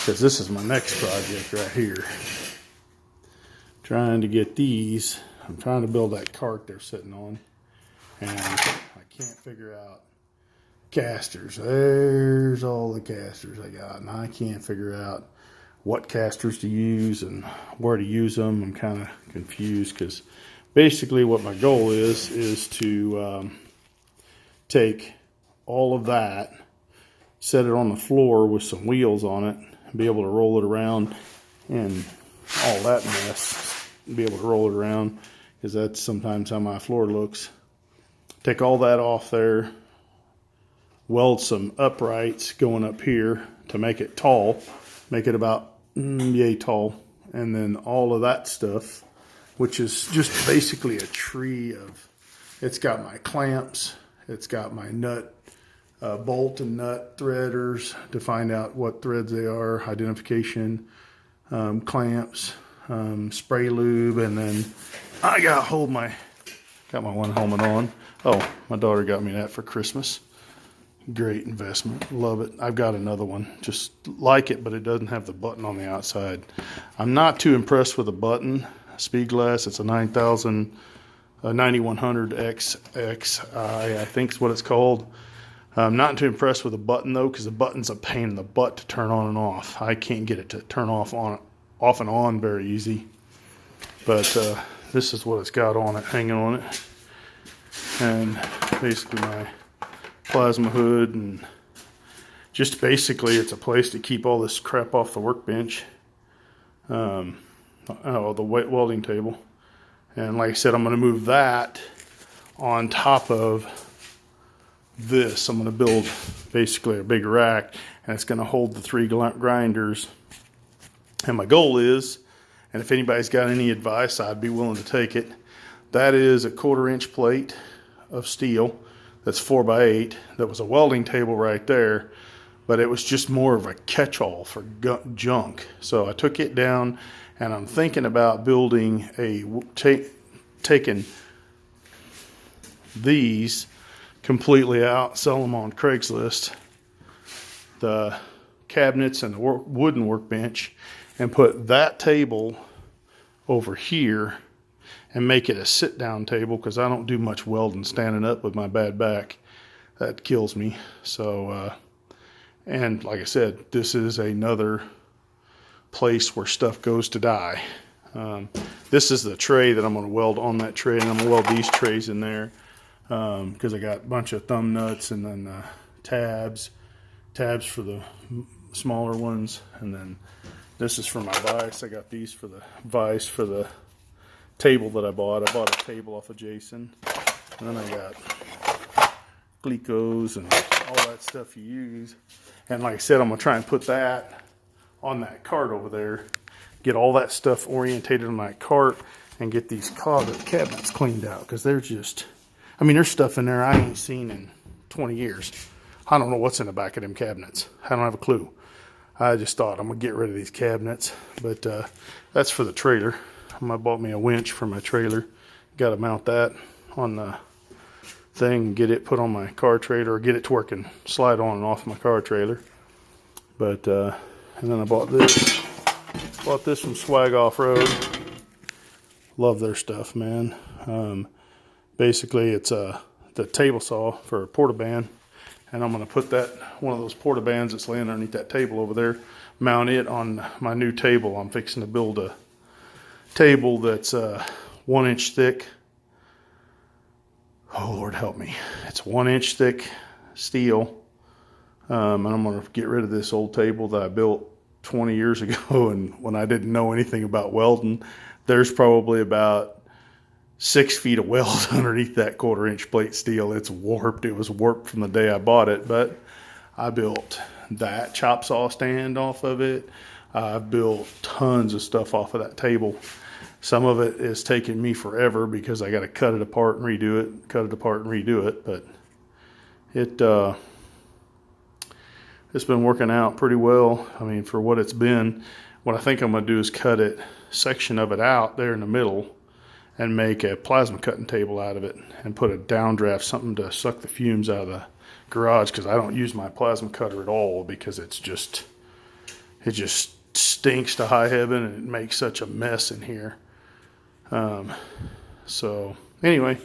because this is my next project right here. Trying to get these. I'm trying to build that cart they're sitting on, and I can't figure out casters. There's all the casters I got, and I can't figure out what casters to use and where to use them. I'm kind of confused because basically what my goal is to take all of that, set it on the floor with some wheels on it, and be able to roll it around, and all that mess, be able to roll it around, because that's sometimes how my floor looks. Take all that off there, weld some uprights going up here to make it tall, make it about yay tall, and then all of that stuff, which is just basically a tree of, it's got my clamps, it's got my nut, bolt and nut threaders to find out what threads they are, identification, clamps, spray lube, and then I got my one helmet on. Oh, my daughter got me that for Christmas. Great investment. Love it. I've got another one just like it, but it doesn't have the button on the outside. I'm not too impressed with the button. Speed glass, it's a 9100 XX, I think is what it's called. I'm not too impressed with the button though, because the button's a pain in the butt to turn on and off. I can't get it to turn off and on very easy. But this is what it's got on it, hanging on it. And basically my plasma hood, and just basically it's a place to keep all this crap off the workbench. The welding table. And like I said, I'm going to move that on top of this. I'm going to build basically a big rack, and it's going to hold the 3 grinders. And my goal is, and if anybody's got any advice, I'd be willing to take it. That is a 1/4 inch plate of steel that's 4x8. That was a welding table right there, but it was just more of a catch-all for junk. So I took it down, and I'm thinking about building taking these completely out, sell them on Craigslist, the cabinets and the wooden workbench, and put that table over here and make it a sit-down table, because I don't do much welding standing up with my bad back. That kills me. So, and like I said, this is another place where stuff goes to die. This is the tray that I'm going to weld on that tray, and I'm going to weld these trays in there, because I got a bunch of thumb nuts, and then tabs for the smaller ones, and then this is for my vise. I got these for the vise for the table that I bought. I bought a table off of Jason, and then I got glicos and all that stuff you use. And like I said, I'm going to try and put that on that cart over there, get all that stuff orientated on that cart, and get these cabinets cleaned out, because they're just, I mean, there's stuff in there I ain't seen in 20 years. I don't know what's in the back of them cabinets. I don't have a clue. I just thought I'm going to get rid of these cabinets, but that's for the trailer. I bought me a winch for my trailer. Got to mount that on the thing and get it put on my car trailer, or get it to work and slide on and off my car trailer. But and then I bought this. Bought this from Swag Off-Road. Love their stuff, man. Basically, it's the table saw for a portaband, and I'm going to put that one of those portabands that's laying underneath that table over there, mount it on my new table. I'm fixing to build a table that's 1 inch thick. Oh Lord help me! It's 1 inch thick steel, and I'm going to get rid of this old table that I built 20 years ago, and when I didn't know anything about welding. There's probably about 6 feet of weld underneath that 1/4 inch plate steel. It's warped. It was warped from the day I bought it, but I built that chop saw stand off of it. I've built tons of stuff off of that table. Some of it is taking me forever because I got to cut it apart and redo it, but it's been working out pretty well. I mean, for what it's been. What I think I'm going to do is cut it, section of it out there in the middle, and make a plasma cutting table out of it, and put a downdraft, something to suck the fumes out of the garage, because I don't use my plasma cutter at all, because it's just it just stinks to high heaven, and it makes such a mess in here. So anyway,